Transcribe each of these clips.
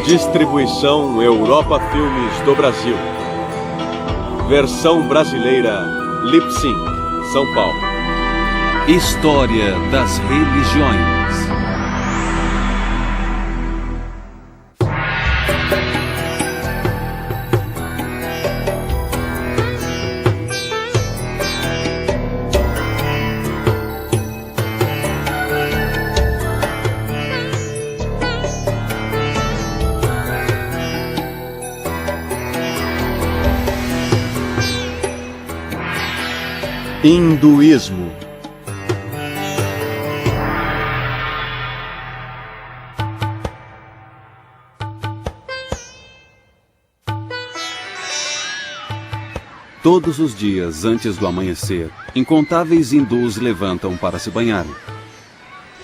Distribuição Europa Filmes do Brasil. Versão brasileira Lip Sync, São Paulo. História das religiões. Hinduísmo. Todos os dias antes do amanhecer, incontáveis hindus levantam para se banharem.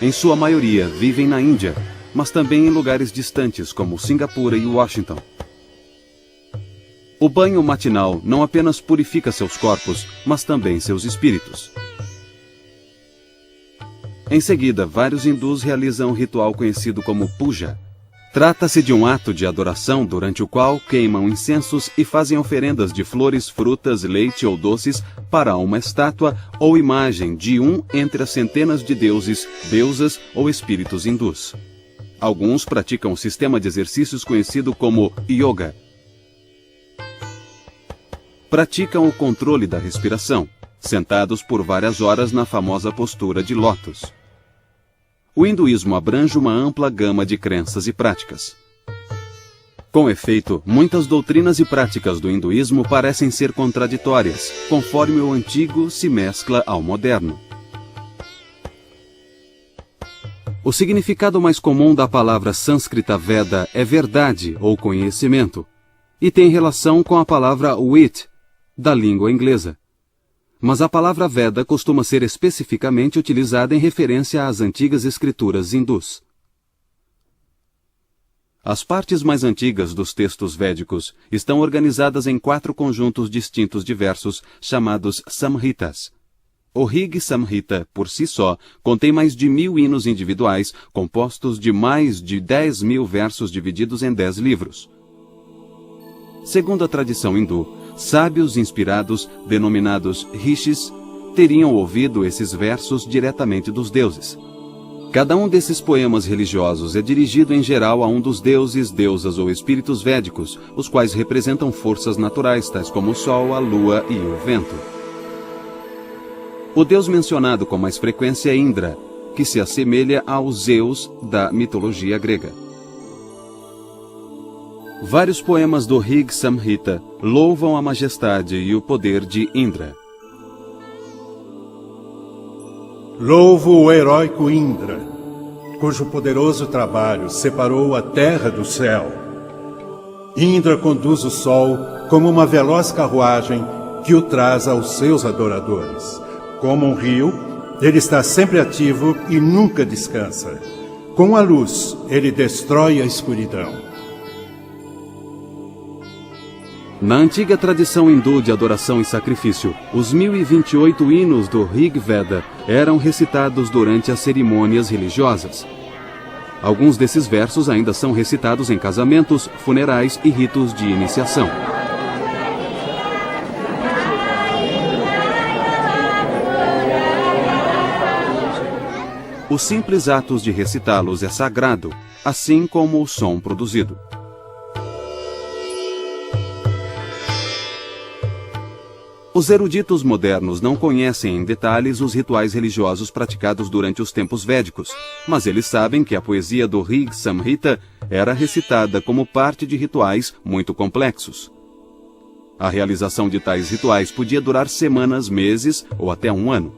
Em sua maioria vivem na Índia, mas também em lugares distantes como Singapura e Washington. O banho matinal não apenas purifica seus corpos, mas também seus espíritos. Em seguida, vários hindus realizam um ritual conhecido como puja. Trata-se de um ato de adoração durante o qual queimam incensos e fazem oferendas de flores, frutas, leite ou doces para uma estátua ou imagem de um entre as centenas de deuses, deusas ou espíritos hindus. Alguns praticam um sistema de exercícios conhecido como yoga. Praticam o controle da respiração, sentados por várias horas na famosa postura de lótus. O hinduísmo abrange uma ampla gama de crenças e práticas. Com efeito, muitas doutrinas e práticas do hinduísmo parecem ser contraditórias, conforme o antigo se mescla ao moderno. O significado mais comum da palavra sânscrita Veda é verdade ou conhecimento, e tem relação com a palavra wit, da língua inglesa. Mas a palavra Veda costuma ser especificamente utilizada em referência às antigas escrituras hindus. As partes mais antigas dos textos védicos estão organizadas em 4 conjuntos distintos de versos chamados Samhitas. O Rig Samhita, por si só, contém mais de 1000 hinos individuais, compostos de mais de 10.000 versos divididos em 10 livros. Segundo a tradição hindu, sábios inspirados, denominados rishis, teriam ouvido esses versos diretamente dos deuses. Cada um desses poemas religiosos é dirigido em geral a um dos deuses, deusas ou espíritos védicos, os quais representam forças naturais, tais como o sol, a lua e o vento. O deus mencionado com mais frequência é Indra, que se assemelha ao Zeus da mitologia grega. Vários poemas do Rig Samhita louvam a majestade e o poder de Indra. Louvo o heróico Indra, cujo poderoso trabalho separou a terra do céu. Indra conduz o sol como uma veloz carruagem que o traz aos seus adoradores. Como um rio, ele está sempre ativo e nunca descansa. Com a luz, ele destrói a escuridão. Na antiga tradição hindu de adoração e sacrifício, os 1028 hinos do Rig Veda eram recitados durante as cerimônias religiosas. Alguns desses versos ainda são recitados em casamentos, funerais e ritos de iniciação. Os simples atos de recitá-los é sagrado, assim como o som produzido. Os eruditos modernos não conhecem em detalhes os rituais religiosos praticados durante os tempos védicos, mas eles sabem que a poesia do Rig Samhita era recitada como parte de rituais muito complexos. A realização de tais rituais podia durar semanas, meses ou até um ano.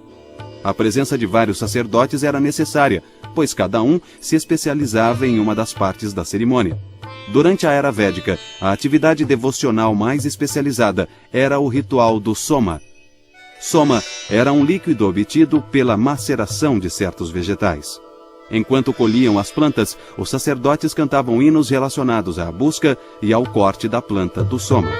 A presença de vários sacerdotes era necessária, pois cada um se especializava em uma das partes da cerimônia. Durante a Era Védica, a atividade devocional mais especializada era o ritual do soma. Soma era um líquido obtido pela maceração de certos vegetais. Enquanto colhiam as plantas, os sacerdotes cantavam hinos relacionados à busca e ao corte da planta do soma.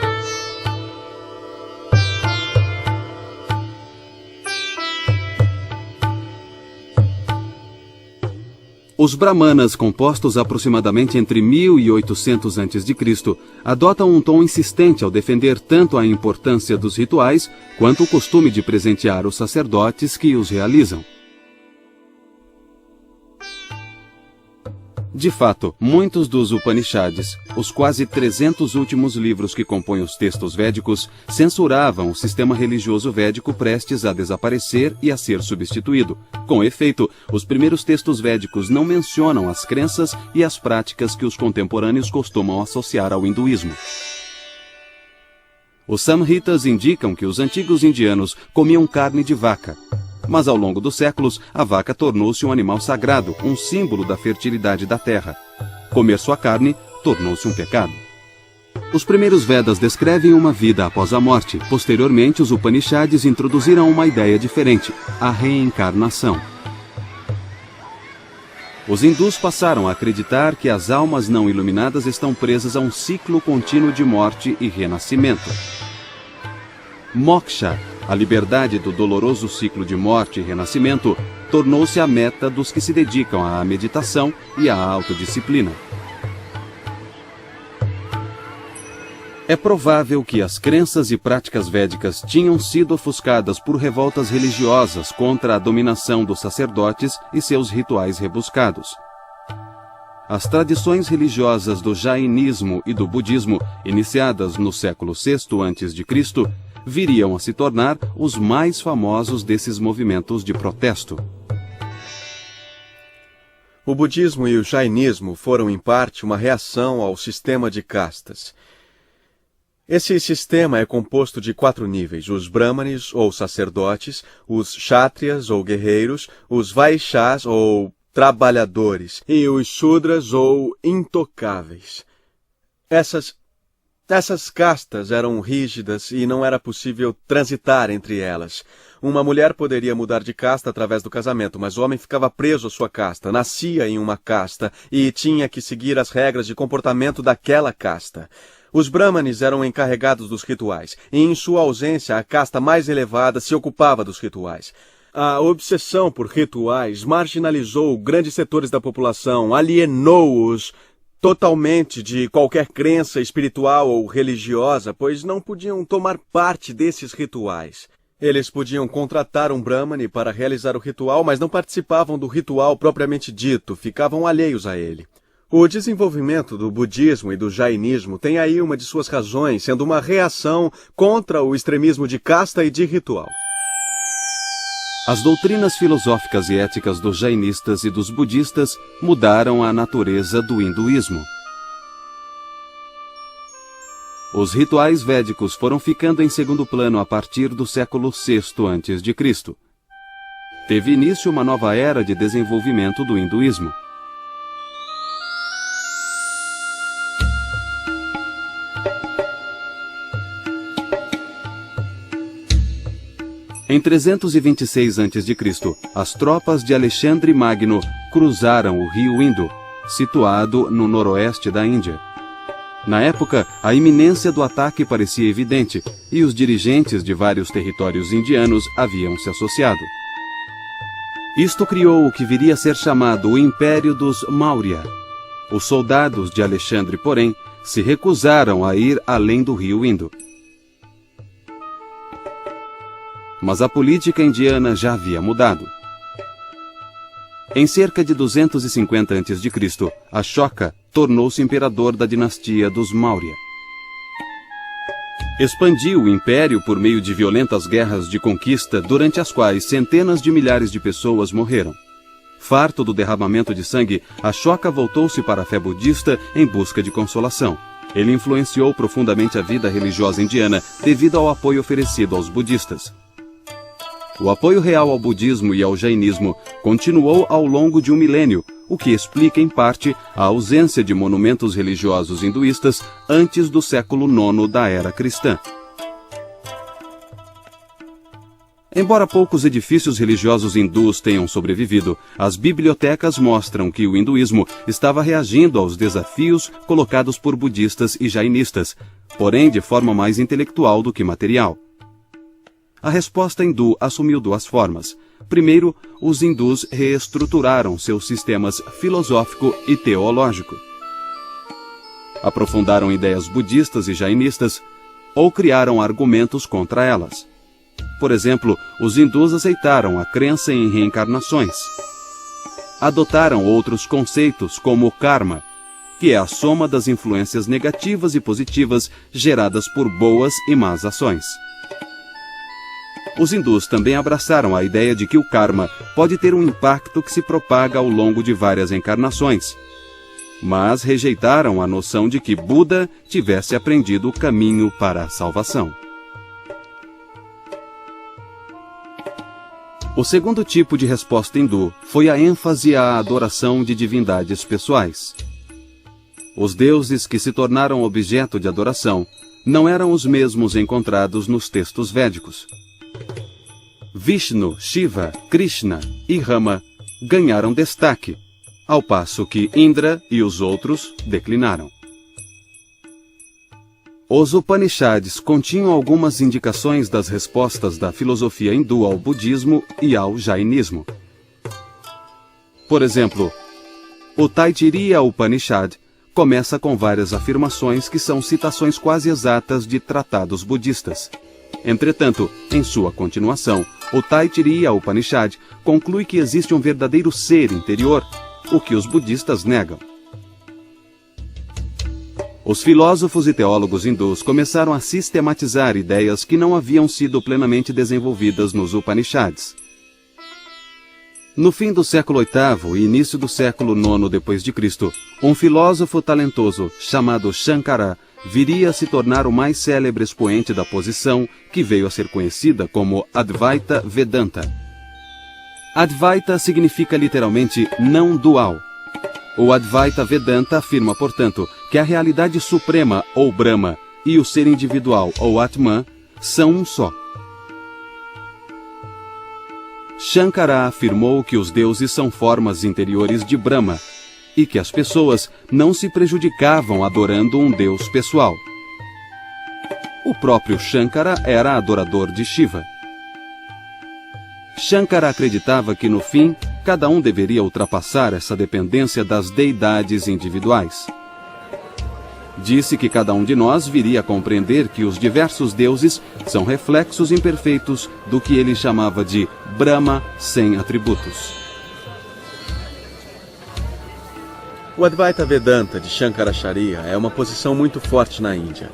Os brahmanas, compostos aproximadamente entre 1800 a.C., adotam um tom insistente ao defender tanto a importância dos rituais quanto o costume de presentear os sacerdotes que os realizam. De fato, muitos dos Upanishads, os quase 300 últimos livros que compõem os textos védicos, censuravam o sistema religioso védico prestes a desaparecer e a ser substituído. Com efeito, os primeiros textos védicos não mencionam as crenças e as práticas que os contemporâneos costumam associar ao hinduísmo. Os Samhitas indicam que os antigos indianos comiam carne de vaca. Mas ao longo dos séculos, a vaca tornou-se um animal sagrado, um símbolo da fertilidade da terra. Comer sua carne tornou-se um pecado. Os primeiros Vedas descrevem uma vida após a morte. Posteriormente, os Upanishads introduziram uma ideia diferente, a reencarnação. Os hindus passaram a acreditar que as almas não iluminadas estão presas a um ciclo contínuo de morte e renascimento. Moksha, a liberdade do doloroso ciclo de morte e renascimento, tornou-se a meta dos que se dedicam à meditação e à autodisciplina. É provável que as crenças e práticas védicas tinham sido ofuscadas por revoltas religiosas contra a dominação dos sacerdotes e seus rituais rebuscados. As tradições religiosas do jainismo e do budismo, iniciadas no século VI a.C., viriam a se tornar os mais famosos desses movimentos de protesto. O budismo e o jainismo foram, em parte, uma reação ao sistema de castas. Esse sistema é composto de 4 níveis: os brahmanes, ou sacerdotes, os kshatriyas, ou guerreiros, os vaishyas, ou trabalhadores, e os shudras, ou intocáveis. Essas castas eram rígidas e não era possível transitar entre elas. Uma mulher poderia mudar de casta através do casamento, mas o homem ficava preso à sua casta, nascia em uma casta e tinha que seguir as regras de comportamento daquela casta. Os brahmanes eram encarregados dos rituais, e em sua ausência a casta mais elevada se ocupava dos rituais. A obsessão por rituais marginalizou grandes setores da população, alienou-os totalmente de qualquer crença espiritual ou religiosa, pois não podiam tomar parte desses rituais. Eles podiam contratar um brahmane para realizar o ritual, mas não participavam do ritual propriamente dito, ficavam alheios a ele. O desenvolvimento do budismo e do jainismo tem aí uma de suas razões, sendo uma reação contra o extremismo de casta e de ritual. As doutrinas filosóficas e éticas dos jainistas e dos budistas mudaram a natureza do hinduísmo. Os rituais védicos foram ficando em segundo plano a partir do século VI a.C. Teve início uma nova era de desenvolvimento do hinduísmo. Em 326 a.C., as tropas de Alexandre Magno cruzaram o rio Indo, situado no noroeste da Índia. Na época, a iminência do ataque parecia evidente, e os dirigentes de vários territórios indianos haviam se associado. Isto criou o que viria a ser chamado o Império dos Maurya. Os soldados de Alexandre, porém, se recusaram a ir além do rio Indo. Mas a política indiana já havia mudado. Em cerca de 250 a.C., Ashoka tornou-se imperador da dinastia dos Maurya. Expandiu o império por meio de violentas guerras de conquista, durante as quais centenas de milhares de pessoas morreram. Farto do derramamento de sangue, Ashoka voltou-se para a fé budista em busca de consolação. Ele influenciou profundamente a vida religiosa indiana devido ao apoio oferecido aos budistas. O apoio real ao budismo e ao jainismo continuou ao longo de um milênio, o que explica, em parte, a ausência de monumentos religiosos hinduístas antes do século IX da era cristã. Embora poucos edifícios religiosos hindus tenham sobrevivido, as bibliotecas mostram que o hinduísmo estava reagindo aos desafios colocados por budistas e jainistas, porém de forma mais intelectual do que material. A resposta hindu assumiu duas formas. Primeiro, os hindus reestruturaram seus sistemas filosófico e teológico. Aprofundaram ideias budistas e jainistas ou criaram argumentos contra elas. Por exemplo, os hindus aceitaram a crença em reencarnações. Adotaram outros conceitos como o karma, que é a soma das influências negativas e positivas geradas por boas e más ações. Os hindus também abraçaram a ideia de que o karma pode ter um impacto que se propaga ao longo de várias encarnações, mas rejeitaram a noção de que Buda tivesse aprendido o caminho para a salvação. O segundo tipo de resposta hindu foi a ênfase à adoração de divindades pessoais. Os deuses que se tornaram objeto de adoração não eram os mesmos encontrados nos textos védicos. Vishnu, Shiva, Krishna e Rama ganharam destaque, ao passo que Indra e os outros declinaram. Os Upanishads continham algumas indicações das respostas da filosofia hindu ao budismo e ao jainismo. Por exemplo, o Taittiriya Upanishad começa com várias afirmações que são citações quase exatas de tratados budistas. Entretanto, em sua continuação, o Taittiriya Upanishad conclui que existe um verdadeiro ser interior, o que os budistas negam. Os filósofos e teólogos hindus começaram a sistematizar ideias que não haviam sido plenamente desenvolvidas nos Upanishads. No fim do século VIII e início do século IX d.C., um filósofo talentoso chamado Shankara viria a se tornar o mais célebre expoente da posição que veio a ser conhecida como Advaita Vedanta. Advaita significa literalmente não dual. O Advaita Vedanta afirma, portanto, que a realidade suprema, ou Brahma, e o ser individual, ou Atman, são um só. Shankara afirmou que os deuses são formas interiores de Brahma e que as pessoas não se prejudicavam adorando um deus pessoal. O próprio Shankara era adorador de Shiva. Shankara acreditava que, no fim, cada um deveria ultrapassar essa dependência das deidades individuais. Disse que cada um de nós viria a compreender que os diversos deuses são reflexos imperfeitos do que ele chamava de Brahma sem atributos. O Advaita Vedanta de Shankaracharya é uma posição muito forte na Índia.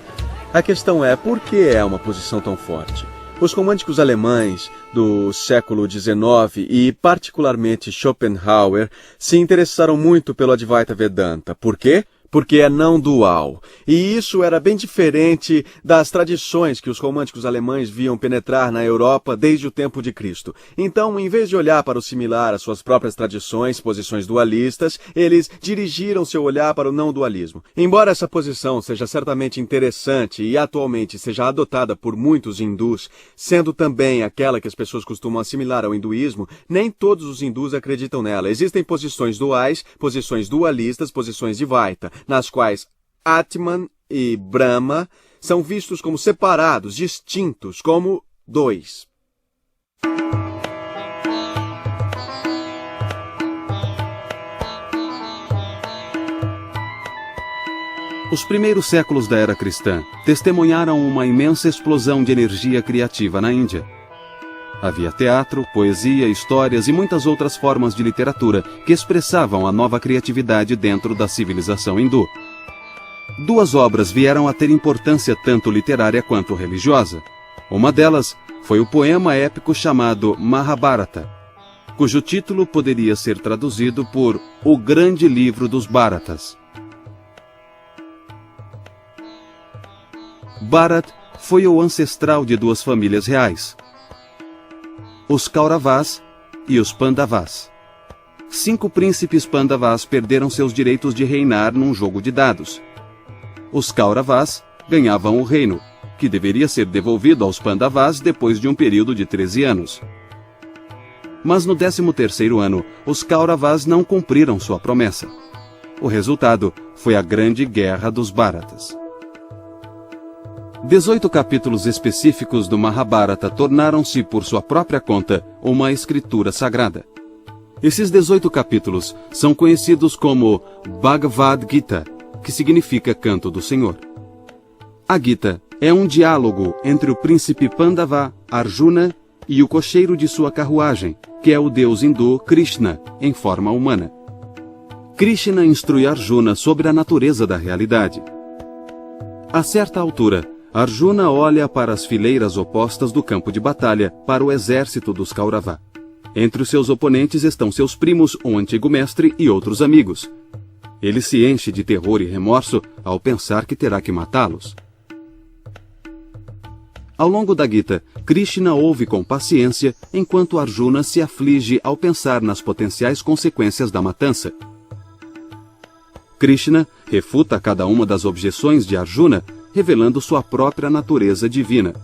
A questão é, por que é uma posição tão forte? Os românticos alemães do século XIX e particularmente Schopenhauer se interessaram muito pelo Advaita Vedanta. Por quê? Porque é não dual. E isso era bem diferente das tradições que os românticos alemães viam penetrar na Europa desde o tempo de Cristo. Então, em vez de olhar para o similar às suas próprias tradições, posições dualistas, eles dirigiram seu olhar para o não dualismo. Embora essa posição seja certamente interessante e atualmente seja adotada por muitos hindus, sendo também aquela que as pessoas costumam assimilar ao hinduísmo, nem todos os hindus acreditam nela. Existem posições duais, posições dualistas, posições Dvaita, nas quais Atman e Brahma são vistos como separados, distintos, como dois. Os primeiros séculos da era cristã testemunharam uma imensa explosão de energia criativa na Índia. Havia teatro, poesia, histórias e muitas outras formas de literatura que expressavam a nova criatividade dentro da civilização hindu. Duas obras vieram a ter importância tanto literária quanto religiosa. Uma delas foi o poema épico chamado Mahabharata, cujo título poderia ser traduzido por O Grande Livro dos Bharatas. Bharat foi o ancestral de duas famílias reais, os Kauravas e os Pandavas. 5 príncipes Pandavas perderam seus direitos de reinar num jogo de dados. Os Kauravas ganhavam o reino, que deveria ser devolvido aos Pandavas depois de um período de 13 anos. Mas no 13º ano, os Kauravas não cumpriram sua promessa. O resultado foi a Grande Guerra dos Bharatas. 18 capítulos específicos do Mahabharata tornaram-se, por sua própria conta, uma escritura sagrada. Esses 18 capítulos são conhecidos como Bhagavad Gita, que significa Canto do Senhor. A Gita é um diálogo entre o príncipe Pandava, Arjuna, e o cocheiro de sua carruagem, que é o deus hindu Krishna, em forma humana. Krishna instrui Arjuna sobre a natureza da realidade. A certa altura, Arjuna olha para as fileiras opostas do campo de batalha, para o exército dos Kaurava. Entre os seus oponentes estão seus primos, um antigo mestre e outros amigos. Ele se enche de terror e remorso ao pensar que terá que matá-los. Ao longo da Gita, Krishna ouve com paciência enquanto Arjuna se aflige ao pensar nas potenciais consequências da matança. Krishna refuta cada uma das objeções de Arjuna, revelando sua própria natureza divina.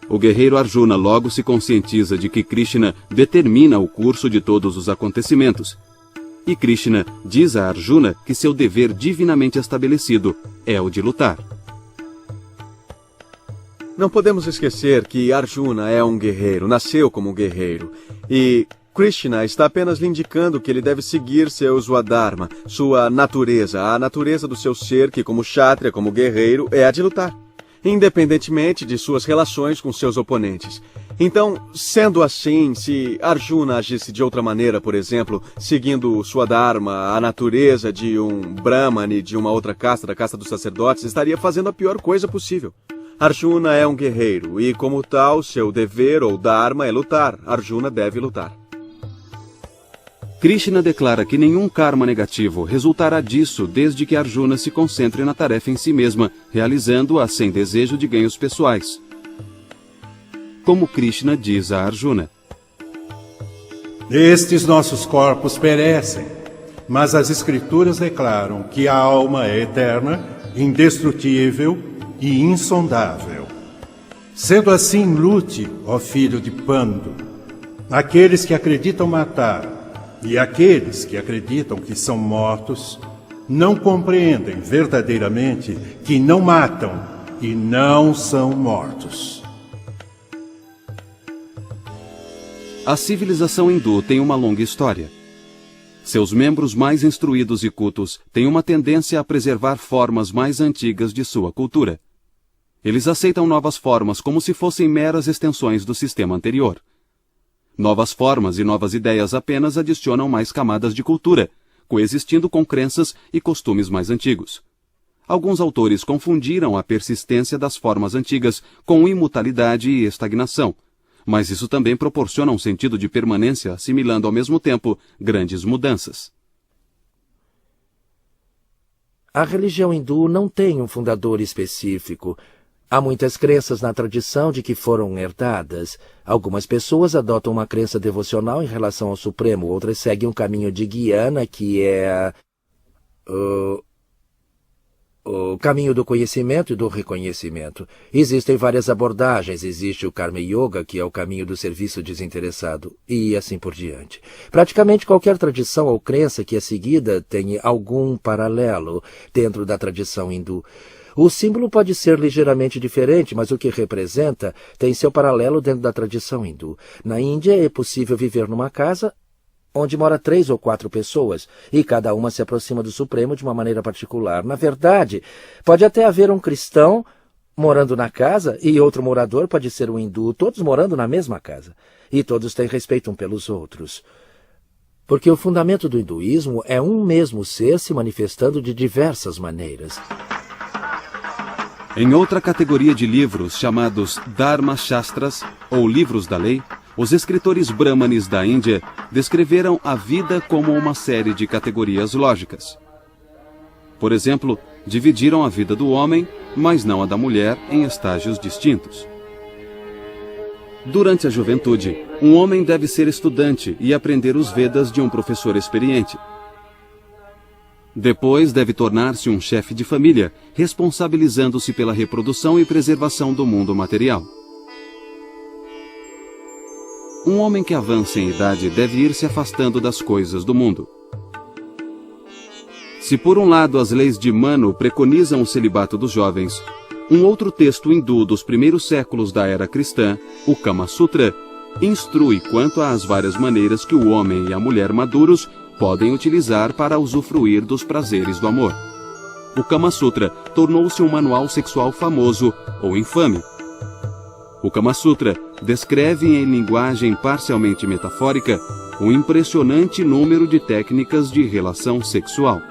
O guerreiro Arjuna logo se conscientiza de que Krishna determina o curso de todos os acontecimentos. E Krishna diz a Arjuna que seu dever divinamente estabelecido é o de lutar. Não podemos esquecer que Arjuna é um guerreiro, nasceu como um guerreiro. E Krishna está apenas lhe indicando que ele deve seguir seu Swadharma, sua natureza, a natureza do seu ser que, como Kshatriya, como guerreiro, é a de lutar, independentemente de suas relações com seus oponentes. Então, sendo assim, se Arjuna agisse de outra maneira, por exemplo, seguindo sua dharma, a natureza de um brahmane de uma outra casta, da casta dos sacerdotes, estaria fazendo a pior coisa possível. Arjuna é um guerreiro e, como tal, seu dever ou dharma é lutar. Arjuna deve lutar. Krishna declara que nenhum karma negativo resultará disso desde que Arjuna se concentre na tarefa em si mesma, realizando-a sem desejo de ganhos pessoais. Como Krishna diz a Arjuna: Estes nossos corpos perecem, mas as Escrituras declaram que a alma é eterna, indestrutível e insondável. Sendo assim, lute, ó filho de Pandu. Aqueles que acreditam matar e aqueles que acreditam que são mortos não compreendem verdadeiramente que não matam e não são mortos. A civilização hindu tem uma longa história. Seus membros mais instruídos e cultos têm uma tendência a preservar formas mais antigas de sua cultura. Eles aceitam novas formas como se fossem meras extensões do sistema anterior. Novas formas e novas ideias apenas adicionam mais camadas de cultura, coexistindo com crenças e costumes mais antigos. Alguns autores confundiram a persistência das formas antigas com imutabilidade e estagnação, mas isso também proporciona um sentido de permanência, assimilando ao mesmo tempo grandes mudanças. A religião hindu não tem um fundador específico. Há muitas crenças na tradição de que foram herdadas. Algumas pessoas adotam uma crença devocional em relação ao Supremo, outras seguem um caminho de Gyana, que é o caminho do conhecimento e do reconhecimento. Existem várias abordagens. Existe o Karma Yoga, que é o caminho do serviço desinteressado, e assim por diante. Praticamente qualquer tradição ou crença que é seguida tem algum paralelo dentro da tradição hindu. O símbolo pode ser ligeiramente diferente, mas o que representa tem seu paralelo dentro da tradição hindu. Na Índia é possível viver numa casa onde mora 3 ou 4 pessoas, e cada uma se aproxima do Supremo de uma maneira particular. Na verdade, pode até haver um cristão morando na casa e outro morador pode ser um hindu, todos morando na mesma casa. E todos têm respeito um pelos outros. Porque o fundamento do hinduísmo é um mesmo ser se manifestando de diversas maneiras. Em outra categoria de livros, chamados Dharma Shastras, ou livros da lei, os escritores brahmanes da Índia descreveram a vida como uma série de categorias lógicas. Por exemplo, dividiram a vida do homem, mas não a da mulher, em estágios distintos. Durante a juventude, um homem deve ser estudante e aprender os Vedas de um professor experiente. Depois deve tornar-se um chefe de família, responsabilizando-se pela reprodução e preservação do mundo material. Um homem que avança em idade deve ir se afastando das coisas do mundo. Se por um lado as leis de Manu preconizam o celibato dos jovens, um outro texto hindu dos primeiros séculos da era cristã, o Kama Sutra, instrui quanto às várias maneiras que o homem e a mulher maduros podem utilizar para usufruir dos prazeres do amor. O Kama Sutra tornou-se um manual sexual famoso ou infame. O Kama Sutra descreve em linguagem parcialmente metafórica um impressionante número de técnicas de relação sexual.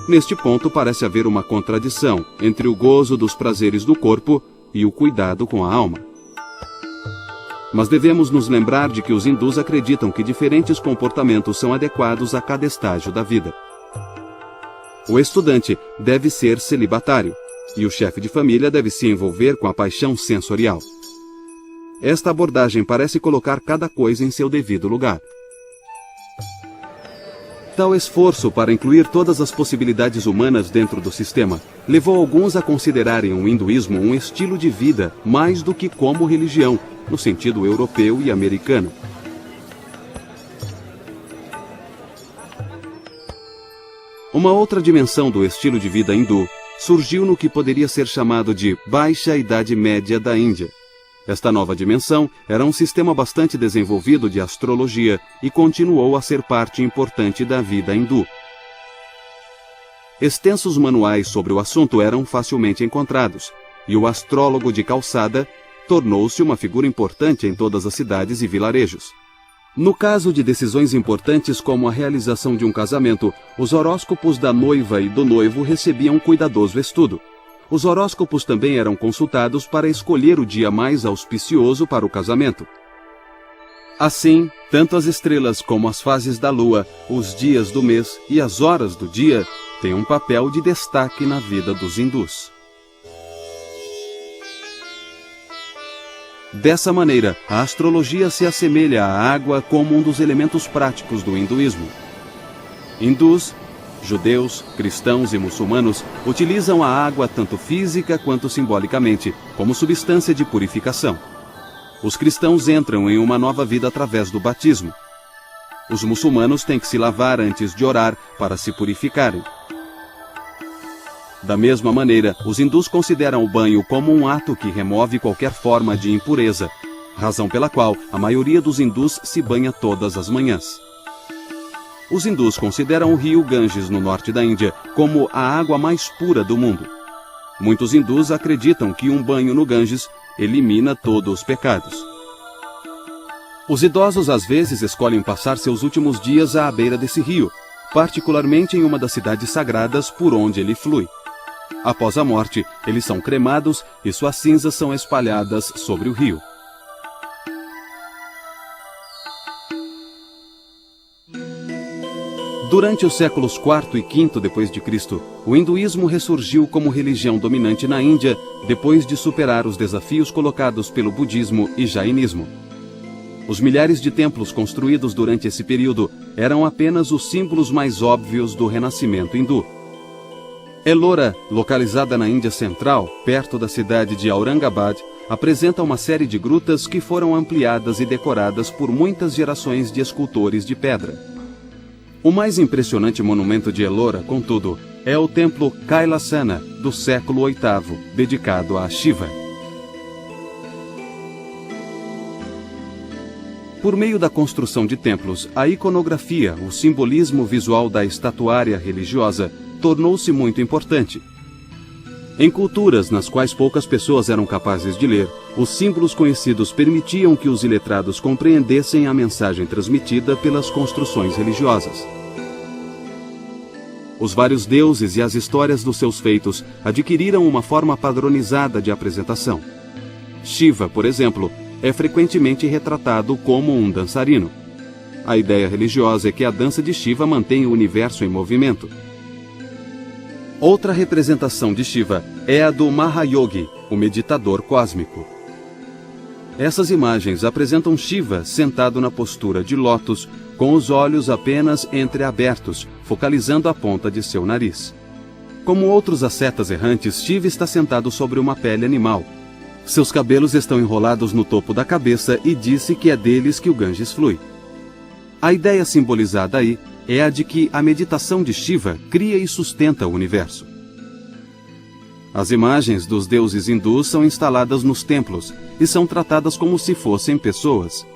Neste ponto parece haver uma contradição entre o gozo dos prazeres do corpo e o cuidado com a alma. Mas devemos nos lembrar de que os hindus acreditam que diferentes comportamentos são adequados a cada estágio da vida. O estudante deve ser celibatário, e o chefe de família deve se envolver com a paixão sensorial. Esta abordagem parece colocar cada coisa em seu devido lugar. Tal esforço para incluir todas as possibilidades humanas dentro do sistema levou alguns a considerarem o hinduísmo um estilo de vida mais do que como religião, no sentido europeu e americano. Uma outra dimensão do estilo de vida hindu surgiu no que poderia ser chamado de Baixa Idade Média da Índia. Esta nova dimensão era um sistema bastante desenvolvido de astrologia e continuou a ser parte importante da vida hindu. Extensos manuais sobre o assunto eram facilmente encontrados, e o astrólogo de calçada tornou-se uma figura importante em todas as cidades e vilarejos. No caso de decisões importantes como a realização de um casamento, os horóscopos da noiva e do noivo recebiam cuidadoso estudo. Os horóscopos também eram consultados para escolher o dia mais auspicioso para o casamento. Assim, tanto as estrelas como as fases da lua, os dias do mês e as horas do dia têm um papel de destaque na vida dos hindus. Dessa maneira, a astrologia se assemelha à água como um dos elementos práticos do hinduísmo. Hindus, judeus, cristãos e muçulmanos utilizam a água tanto física quanto simbolicamente, como substância de purificação. Os cristãos entram em uma nova vida através do batismo. Os muçulmanos têm que se lavar antes de orar para se purificarem. Da mesma maneira, os hindus consideram o banho como um ato que remove qualquer forma de impureza, razão pela qual a maioria dos hindus se banha todas as manhãs. Os hindus consideram o rio Ganges, no norte da Índia, como a água mais pura do mundo. Muitos hindus acreditam que um banho no Ganges elimina todos os pecados. Os idosos às vezes escolhem passar seus últimos dias à beira desse rio, particularmente em uma das cidades sagradas por onde ele flui. Após a morte, eles são cremados e suas cinzas são espalhadas sobre o rio. Durante os séculos IV e V d.C., o hinduísmo ressurgiu como religião dominante na Índia depois de superar os desafios colocados pelo budismo e jainismo. Os milhares de templos construídos durante esse período eram apenas os símbolos mais óbvios do renascimento hindu. Ellora, localizada na Índia Central, perto da cidade de Aurangabad, apresenta uma série de grutas que foram ampliadas e decoradas por muitas gerações de escultores de pedra. O mais impressionante monumento de Ellora, contudo, é o templo Kailasana, do século VIII, dedicado a Shiva. Por meio da construção de templos, a iconografia, o simbolismo visual da estatuária religiosa, tornou-se muito importante. Em culturas nas quais poucas pessoas eram capazes de ler, os símbolos conhecidos permitiam que os iletrados compreendessem a mensagem transmitida pelas construções religiosas. Os vários deuses e as histórias dos seus feitos adquiriram uma forma padronizada de apresentação. Shiva, por exemplo, é frequentemente retratado como um dançarino. A ideia religiosa é que a dança de Shiva mantém o universo em movimento. Outra representação de Shiva é a do Mahayogi, o meditador cósmico. Essas imagens apresentam Shiva sentado na postura de lótus, com os olhos apenas entreabertos, focalizando a ponta de seu nariz. Como outros ascetas errantes, Shiva está sentado sobre uma pele animal. Seus cabelos estão enrolados no topo da cabeça e disse que é deles que o Ganges flui. A ideia simbolizada aí é a de que a meditação de Shiva cria e sustenta o universo. As imagens dos deuses hindus são instaladas nos templos e são tratadas como se fossem pessoas.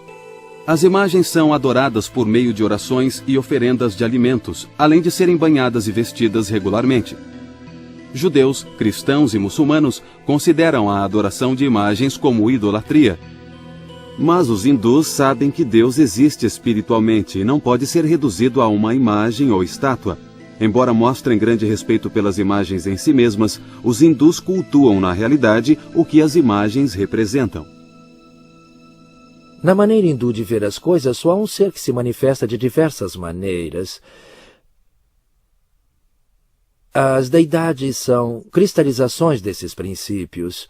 As imagens são adoradas por meio de orações e oferendas de alimentos, além de serem banhadas e vestidas regularmente. Judeus, cristãos e muçulmanos consideram a adoração de imagens como idolatria. Mas os hindus sabem que Deus existe espiritualmente e não pode ser reduzido a uma imagem ou estátua. Embora mostrem grande respeito pelas imagens em si mesmas, os hindus cultuam na realidade o que as imagens representam. Na maneira hindu de ver as coisas, só há um ser que se manifesta de diversas maneiras. As deidades são cristalizações desses princípios.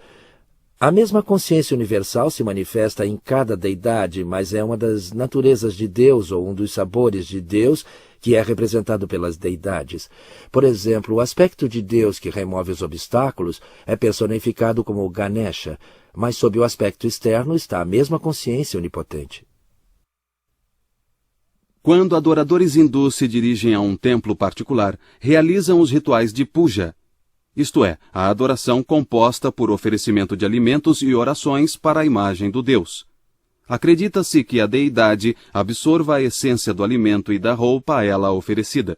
A mesma consciência universal se manifesta em cada deidade, mas é uma das naturezas de Deus ou um dos sabores de Deus que é representado pelas deidades. Por exemplo, o aspecto de Deus que remove os obstáculos é personificado como Ganesha, mas sob o aspecto externo está a mesma consciência onipotente. Quando adoradores hindus se dirigem a um templo particular, realizam os rituais de puja, isto é, a adoração composta por oferecimento de alimentos e orações para a imagem do Deus. Acredita-se que a deidade absorva a essência do alimento e da roupa a ela oferecida.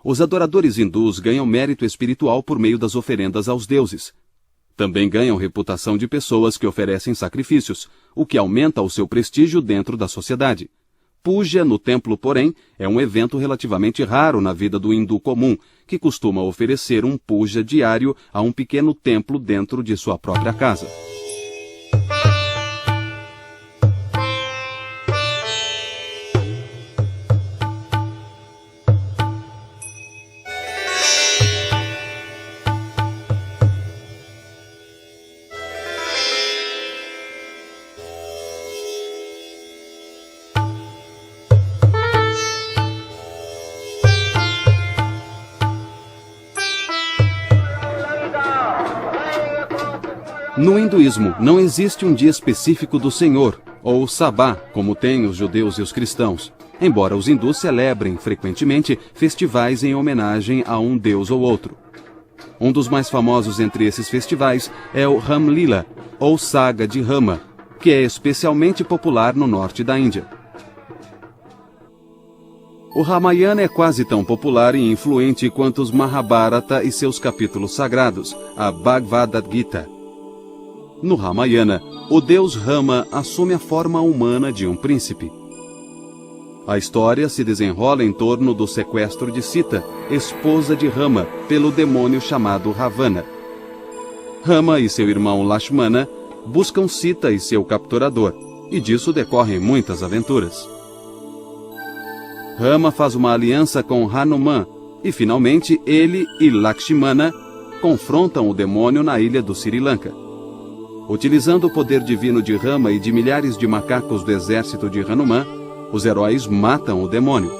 Os adoradores hindus ganham mérito espiritual por meio das oferendas aos deuses. Também ganham reputação de pessoas que oferecem sacrifícios, o que aumenta o seu prestígio dentro da sociedade. Puja no templo, porém, é um evento relativamente raro na vida do hindu comum, que costuma oferecer um puja diário a um pequeno templo dentro de sua própria casa. No hinduísmo, não existe um dia específico do Senhor, ou Sabá, como têm os judeus e os cristãos, embora os hindus celebrem frequentemente festivais em homenagem a um deus ou outro. Um dos mais famosos entre esses festivais é o Ram Lila, ou Saga de Rama, que é especialmente popular no norte da Índia. O Ramayana é quase tão popular e influente quanto os Mahabharata e seus capítulos sagrados, a Bhagavad Gita. No Ramayana, o deus Rama assume a forma humana de um príncipe. A história se desenrola em torno do sequestro de Sita, esposa de Rama, pelo demônio chamado Ravana. Rama e seu irmão Lakshmana buscam Sita e seu capturador, e disso decorrem muitas aventuras. Rama faz uma aliança com Hanuman, e finalmente ele e Lakshmana confrontam o demônio na ilha do Sri Lanka. Utilizando o poder divino de Rama e de milhares de macacos do exército de Hanuman, os heróis matam o demônio.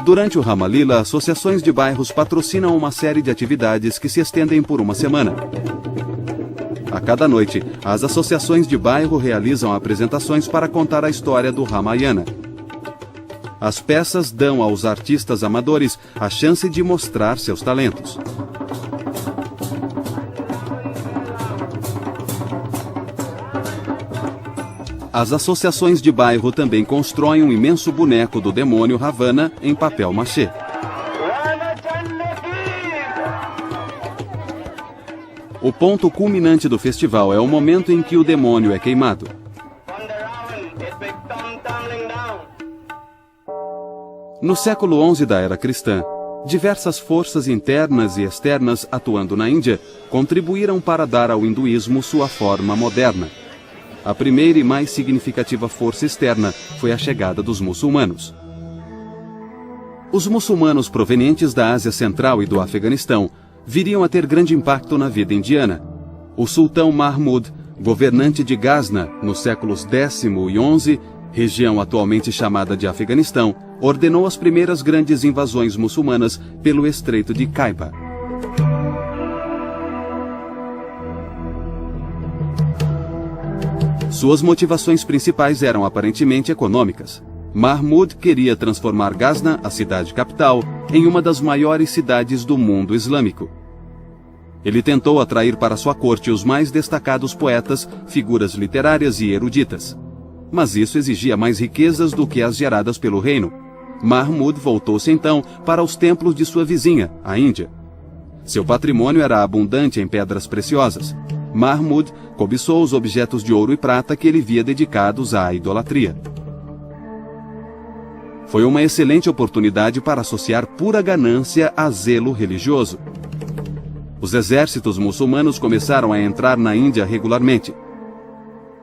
Durante o Ramalila, associações de bairros patrocinam uma série de atividades que se estendem por uma semana. A cada noite, as associações de bairro realizam apresentações para contar a história do Ramayana. As peças dão aos artistas amadores a chance de mostrar seus talentos. As associações de bairro também constroem um imenso boneco do demônio Ravana em papel machê. O ponto culminante do festival é o momento em que o demônio é queimado. No século XI da era cristã, diversas forças internas e externas atuando na Índia contribuíram para dar ao hinduísmo sua forma moderna. A primeira e mais significativa força externa foi a chegada dos muçulmanos. Os muçulmanos provenientes da Ásia Central e do Afeganistão viriam a ter grande impacto na vida indiana. O sultão Mahmud, governante de Ghazna nos séculos X e XI, região atualmente chamada de Afeganistão, ordenou as primeiras grandes invasões muçulmanas pelo Estreito de Khyber. Suas motivações principais eram aparentemente econômicas. Mahmud queria transformar Ghazna, a cidade capital, em uma das maiores cidades do mundo islâmico. Ele tentou atrair para sua corte os mais destacados poetas, figuras literárias e eruditas. Mas isso exigia mais riquezas do que as geradas pelo reino. Mahmud voltou-se então para os templos de sua vizinha, a Índia. Seu patrimônio era abundante em pedras preciosas. Mahmud cobiçou os objetos de ouro e prata que ele via dedicados à idolatria. Foi uma excelente oportunidade para associar pura ganância a zelo religioso. Os exércitos muçulmanos começaram a entrar na Índia regularmente.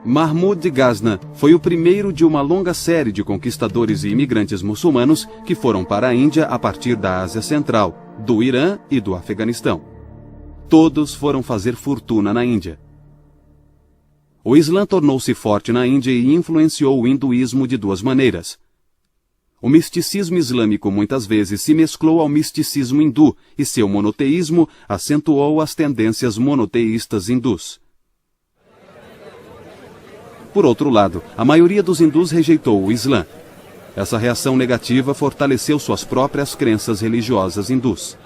Mahmud de Ghazna foi o primeiro de uma longa série de conquistadores e imigrantes muçulmanos que foram para a Índia a partir da Ásia Central, do Irã e do Afeganistão. Todos foram fazer fortuna na Índia. O Islã tornou-se forte na Índia e influenciou o hinduísmo de duas maneiras. O misticismo islâmico muitas vezes se mesclou ao misticismo hindu e seu monoteísmo acentuou as tendências monoteístas hindus. Por outro lado, a maioria dos hindus rejeitou o Islã. Essa reação negativa fortaleceu suas próprias crenças religiosas hindus.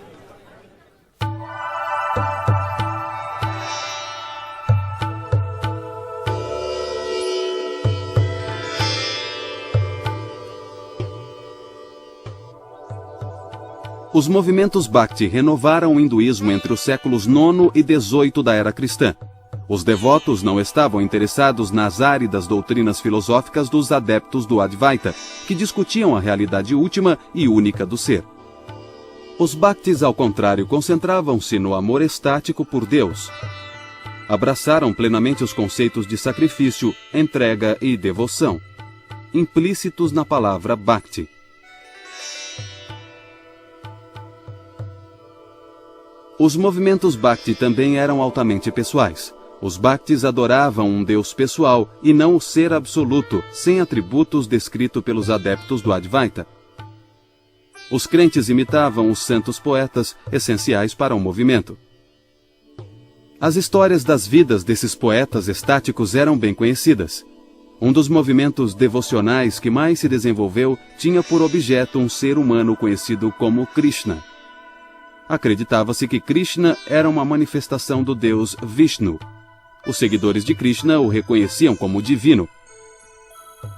Os movimentos Bhakti renovaram o hinduísmo entre os séculos IX e XVIII da era cristã. Os devotos não estavam interessados nas áridas doutrinas filosóficas dos adeptos do Advaita, que discutiam a realidade última e única do ser. Os Bhaktis, ao contrário, concentravam-se no amor estático por Deus. Abraçaram plenamente os conceitos de sacrifício, entrega e devoção, implícitos na palavra Bhakti. Os movimentos Bhakti também eram altamente pessoais. Os Bhaktis adoravam um Deus pessoal e não o ser absoluto, sem atributos descrito pelos adeptos do Advaita. Os crentes imitavam os santos poetas, essenciais para o movimento. As histórias das vidas desses poetas estáticos eram bem conhecidas. Um dos movimentos devocionais que mais se desenvolveu tinha por objeto um ser humano conhecido como Krishna. Acreditava-se que Krishna era uma manifestação do deus Vishnu. Os seguidores de Krishna o reconheciam como divino.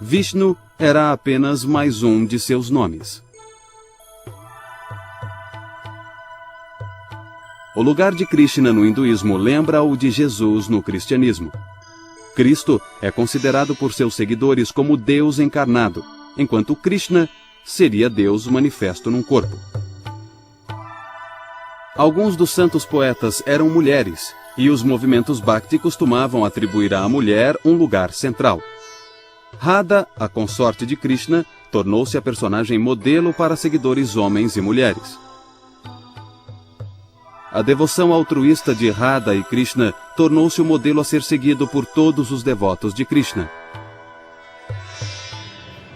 Vishnu era apenas mais um de seus nomes. O lugar de Krishna no hinduísmo lembra o de Jesus no cristianismo. Cristo é considerado por seus seguidores como Deus encarnado, enquanto Krishna seria Deus manifesto num corpo. Alguns dos santos poetas eram mulheres, e os movimentos Bhakti costumavam atribuir à mulher um lugar central. Radha, a consorte de Krishna, tornou-se a personagem modelo para seguidores homens e mulheres. A devoção altruísta de Radha e Krishna tornou-se o modelo a ser seguido por todos os devotos de Krishna.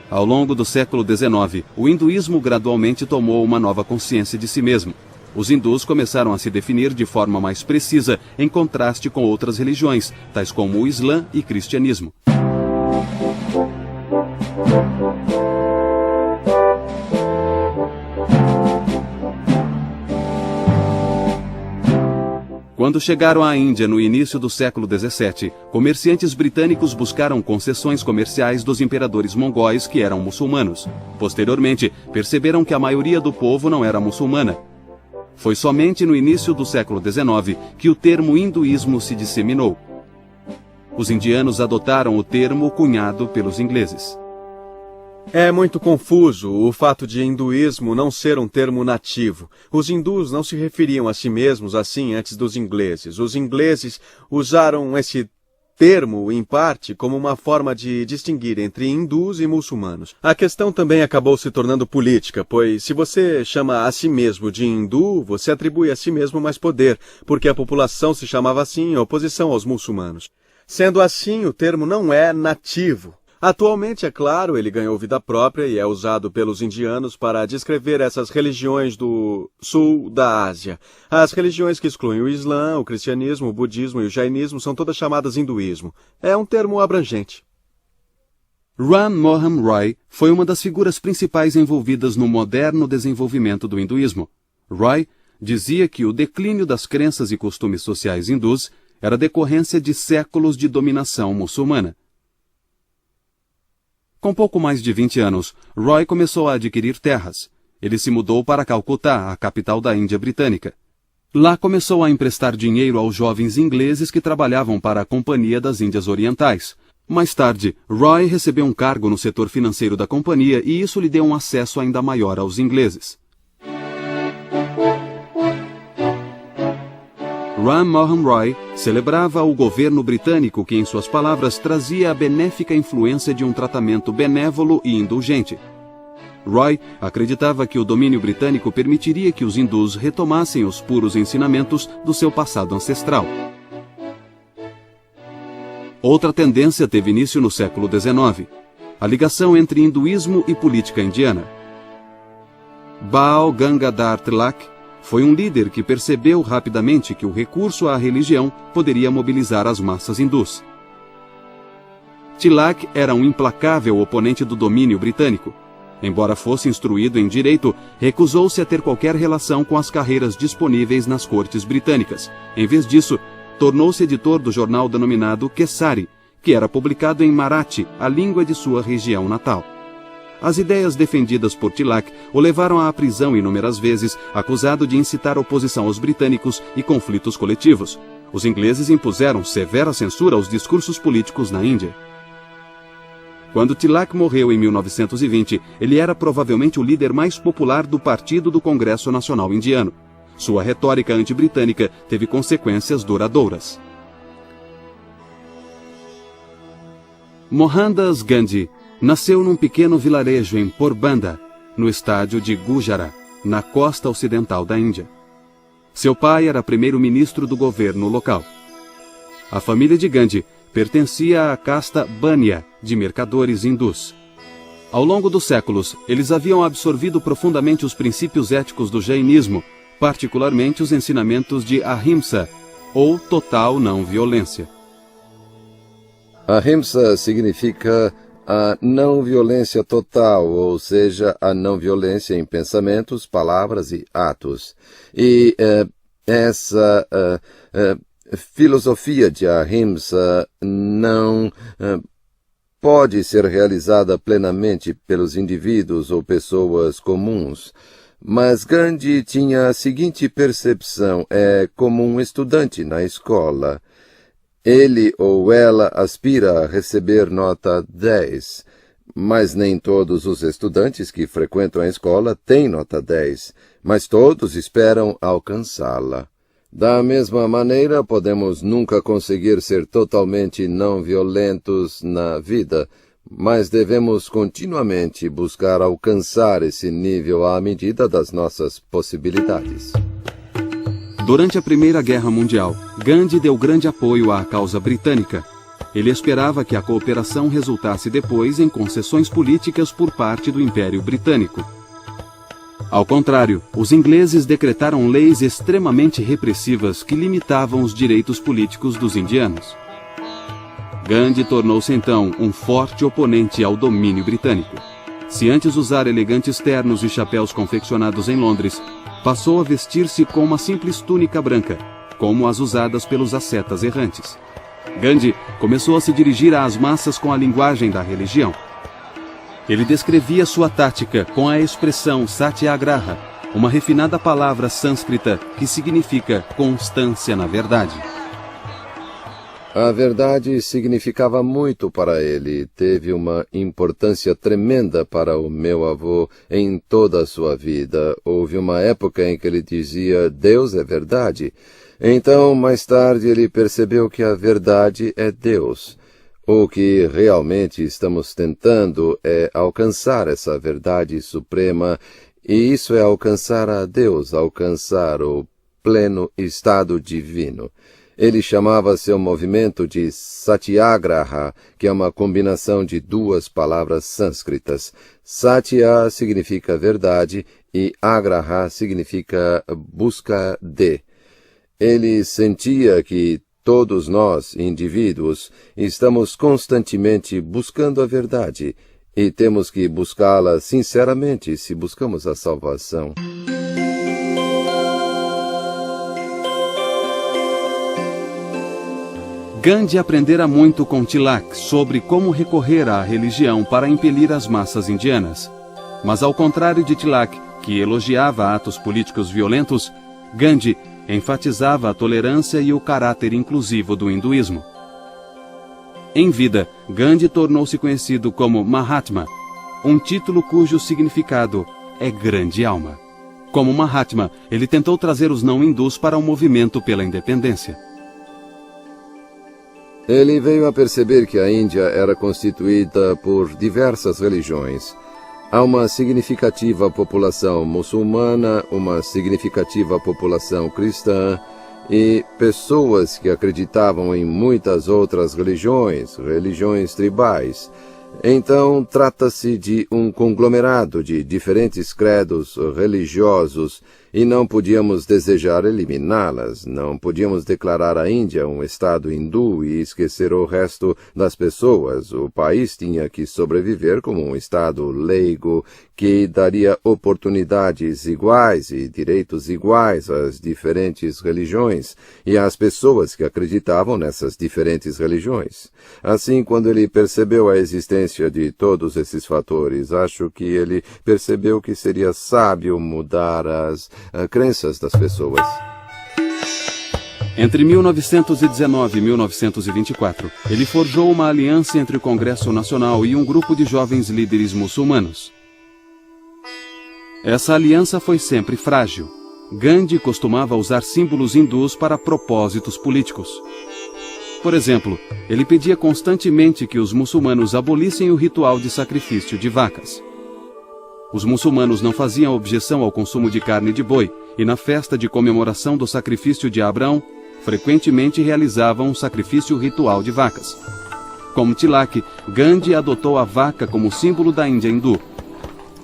Ao longo do século XIX, o hinduísmo gradualmente tomou uma nova consciência de si mesmo. Os hindus começaram a se definir de forma mais precisa, em contraste com outras religiões, tais como o Islã e cristianismo. Quando chegaram à Índia no início do século XVII, comerciantes britânicos buscaram concessões comerciais dos imperadores mongóis que eram muçulmanos. Posteriormente, perceberam que a maioria do povo não era muçulmana. Foi somente no início do século XIX que o termo hinduísmo se disseminou. Os indianos adotaram o termo cunhado pelos ingleses. É muito confuso o fato de hinduísmo não ser um termo nativo. Os hindus não se referiam a si mesmos assim antes dos ingleses. Os ingleses usaram esse termo, em parte, como uma forma de distinguir entre hindus e muçulmanos. A questão também acabou se tornando política, pois se você chama a si mesmo de hindu, você atribui a si mesmo mais poder, porque a população se chamava assim em oposição aos muçulmanos. Sendo assim, o termo não é nativo. Atualmente, é claro, ele ganhou vida própria e é usado pelos indianos para descrever essas religiões do sul da Ásia. As religiões que excluem o Islã, o cristianismo, o budismo e o jainismo são todas chamadas hinduísmo. É um termo abrangente. Ram Mohan Roy foi uma das figuras principais envolvidas no moderno desenvolvimento do hinduísmo. Roy dizia que o declínio das crenças e costumes sociais hindus era decorrência de séculos de dominação muçulmana. Com pouco mais de 20 anos, Roy começou a adquirir terras. Ele se mudou para Calcutá, a capital da Índia Britânica. Lá começou a emprestar dinheiro aos jovens ingleses que trabalhavam para a Companhia das Índias Orientais. Mais tarde, Roy recebeu um cargo no setor financeiro da companhia e isso lhe deu um acesso ainda maior aos ingleses. Ram Mohan Roy celebrava o governo britânico que, em suas palavras, trazia a benéfica influência de um tratamento benévolo e indulgente. Roy acreditava que o domínio britânico permitiria que os hindus retomassem os puros ensinamentos do seu passado ancestral. Outra tendência teve início no século XIX, a ligação entre hinduísmo e política indiana. Bal Gangadhar Tilak foi um líder que percebeu rapidamente que o recurso à religião poderia mobilizar as massas hindus. Tilak era um implacável oponente do domínio britânico. Embora fosse instruído em direito, recusou-se a ter qualquer relação com as carreiras disponíveis nas cortes britânicas. Em vez disso, tornou-se editor do jornal denominado Kesari, que era publicado em Marathi, a língua de sua região natal. As ideias defendidas por Tilak o levaram à prisão inúmeras vezes, acusado de incitar oposição aos britânicos e conflitos coletivos. Os ingleses impuseram severa censura aos discursos políticos na Índia. Quando Tilak morreu em 1920, ele era provavelmente o líder mais popular do Partido do Congresso Nacional Indiano. Sua retórica anti-britânica teve consequências duradouras. Mohandas Gandhi nasceu num pequeno vilarejo em Porbandar, no estádio de Gujarat, na costa ocidental da Índia. Seu pai era primeiro-ministro do governo local. A família de Gandhi pertencia à casta Bania, de mercadores hindus. Ao longo dos séculos, eles haviam absorvido profundamente os princípios éticos do jainismo, particularmente os ensinamentos de Ahimsa, ou total não violência. Ahimsa significa a não violência total, ou seja, a não violência em pensamentos, palavras e atos. E essa filosofia de Ahimsa não pode ser realizada plenamente pelos indivíduos ou pessoas comuns. Mas Gandhi tinha a seguinte percepção, como um estudante na escola. Ele ou ela aspira a receber nota 10, mas nem todos os estudantes que frequentam a escola têm nota 10, mas todos esperam alcançá-la. Da mesma maneira, podemos nunca conseguir ser totalmente não violentos na vida, mas devemos continuamente buscar alcançar esse nível à medida das nossas possibilidades. Durante a Primeira Guerra Mundial, Gandhi deu grande apoio à causa britânica. Ele esperava que a cooperação resultasse depois em concessões políticas por parte do Império Britânico. Ao contrário, os ingleses decretaram leis extremamente repressivas que limitavam os direitos políticos dos indianos. Gandhi tornou-se então um forte oponente ao domínio britânico. Se antes usar elegantes ternos e chapéus confeccionados em Londres, passou a vestir-se com uma simples túnica branca, como as usadas pelos ascetas errantes. Gandhi começou a se dirigir às massas com a linguagem da religião. Ele descrevia sua tática com a expressão satyagraha, uma refinada palavra sânscrita que significa constância na verdade. A verdade significava muito para ele, teve uma importância tremenda para o meu avô em toda a sua vida. Houve uma época em que ele dizia, Deus é verdade. Então, mais tarde, ele percebeu que a verdade é Deus. O que realmente estamos tentando é alcançar essa verdade suprema, e isso é alcançar a Deus, alcançar o pleno estado divino. Ele chamava seu movimento de Satyagraha, que é uma combinação de duas palavras sânscritas. Satya significa verdade e agraha significa busca de. Ele sentia que todos nós, indivíduos, estamos constantemente buscando a verdade e temos que buscá-la sinceramente se buscamos a salvação. Gandhi aprendera muito com Tilak sobre como recorrer à religião para impelir as massas indianas. Mas ao contrário de Tilak, que elogiava atos políticos violentos, Gandhi enfatizava a tolerância e o caráter inclusivo do hinduísmo. Em vida, Gandhi tornou-se conhecido como Mahatma, um título cujo significado é grande alma. Como Mahatma, ele tentou trazer os não-hindus para o movimento pela independência. Ele veio a perceber que a Índia era constituída por diversas religiões. Há uma significativa população muçulmana, uma significativa população cristã e pessoas que acreditavam em muitas outras religiões tribais. Então, trata-se de um conglomerado de diferentes credos religiosos e não podíamos desejar eliminá-las. Não podíamos declarar a Índia um estado hindu e esquecer o resto das pessoas. O país tinha que sobreviver como um estado leigo que daria oportunidades iguais e direitos iguais às diferentes religiões e às pessoas que acreditavam nessas diferentes religiões. Assim, quando ele percebeu a existência de todos esses fatores, acho que ele percebeu que seria sábio mudar as crenças das pessoas. Entre 1919 e 1924, ele forjou uma aliança entre o Congresso Nacional e um grupo de jovens líderes muçulmanos. Essa aliança foi sempre frágil. Gandhi costumava usar símbolos hindus para propósitos políticos. Por exemplo, ele pedia constantemente que os muçulmanos abolissem o ritual de sacrifício de vacas. Os muçulmanos não faziam objeção ao consumo de carne de boi, e na festa de comemoração do sacrifício de Abrão, frequentemente realizavam um sacrifício ritual de vacas. Como Tilak, Gandhi adotou a vaca como símbolo da Índia hindu.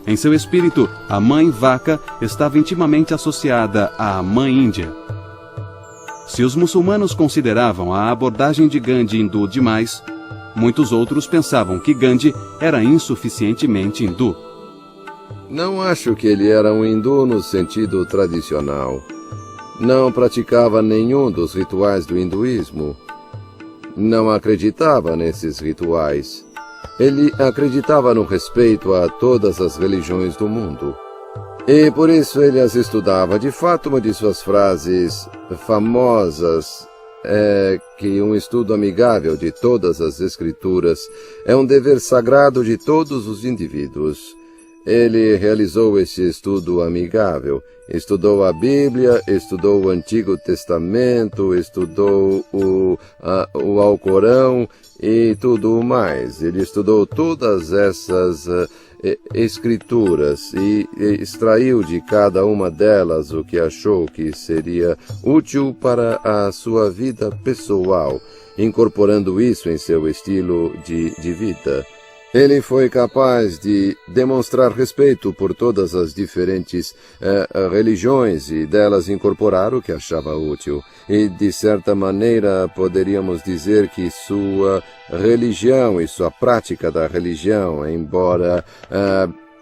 Em seu espírito, a mãe vaca estava intimamente associada à mãe Índia. Se os muçulmanos consideravam a abordagem de Gandhi hindu demais, muitos outros pensavam que Gandhi era insuficientemente hindu. Não acho que ele era um hindu no sentido tradicional. Não praticava nenhum dos rituais do hinduísmo. Não acreditava nesses rituais. Ele acreditava no respeito a todas as religiões do mundo. E por isso ele as estudava. De fato, uma de suas frases famosas é que um estudo amigável de todas as escrituras é um dever sagrado de todos os indivíduos. Ele realizou esse estudo amigável. Estudou a Bíblia, estudou o Antigo Testamento, estudou o Alcorão e tudo mais. Ele estudou todas essas escrituras e extraiu de cada uma delas o que achou que seria útil para a sua vida pessoal, incorporando isso em seu estilo de vida. Ele foi capaz de demonstrar respeito por todas as diferentes religiões e delas incorporar o que achava útil. E, de certa maneira, poderíamos dizer que sua religião e sua prática da religião, embora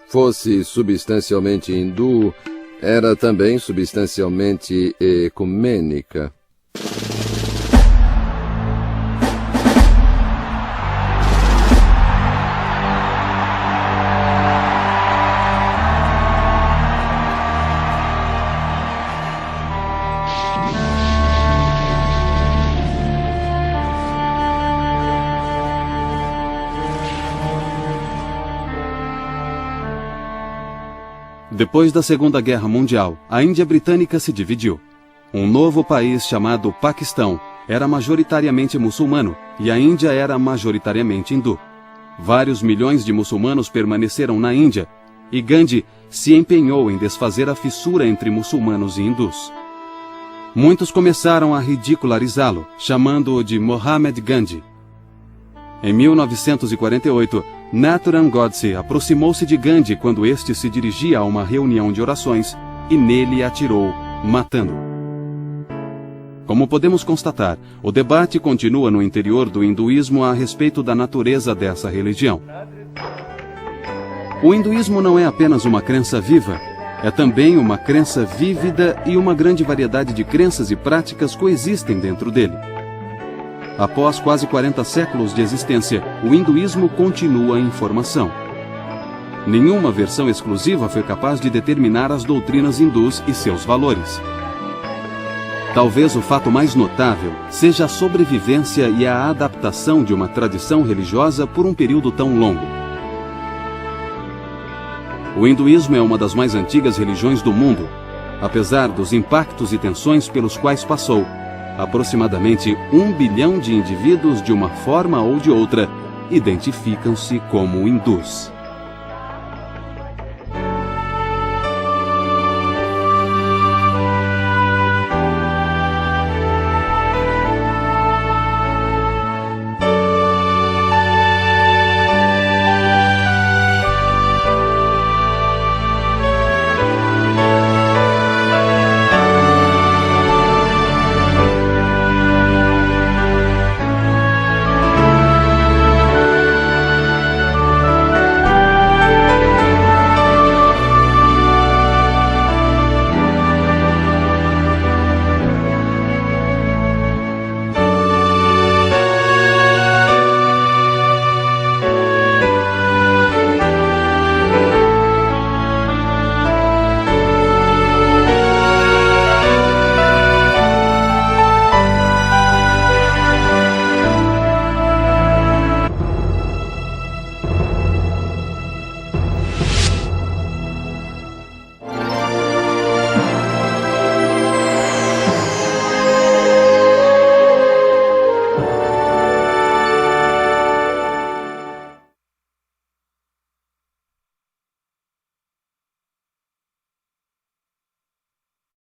fosse substancialmente hindu, era também substancialmente ecumênica. Depois da Segunda Guerra Mundial, a Índia Britânica se dividiu. Um novo país chamado Paquistão era majoritariamente muçulmano e a Índia era majoritariamente hindu. Vários milhões de muçulmanos permaneceram na Índia e Gandhi se empenhou em desfazer a fissura entre muçulmanos e hindus. Muitos começaram a ridicularizá-lo, chamando-o de Mohamed Gandhi. Em 1948, Nathuram Godse aproximou-se de Gandhi quando este se dirigia a uma reunião de orações e nele atirou, matando-o. Como podemos constatar, o debate continua no interior do hinduísmo a respeito da natureza dessa religião. O hinduísmo não é apenas uma crença viva, é também uma crença vívida e uma grande variedade de crenças e práticas coexistem dentro dele. Após quase 40 séculos de existência, o hinduísmo continua em formação. Nenhuma versão exclusiva foi capaz de determinar as doutrinas hindus e seus valores. Talvez o fato mais notável seja a sobrevivência e a adaptação de uma tradição religiosa por um período tão longo. O hinduísmo é uma das mais antigas religiões do mundo, apesar dos impactos e tensões pelos quais passou. Aproximadamente 1 bilhão de indivíduos, de uma forma ou de outra, identificam-se como hindus.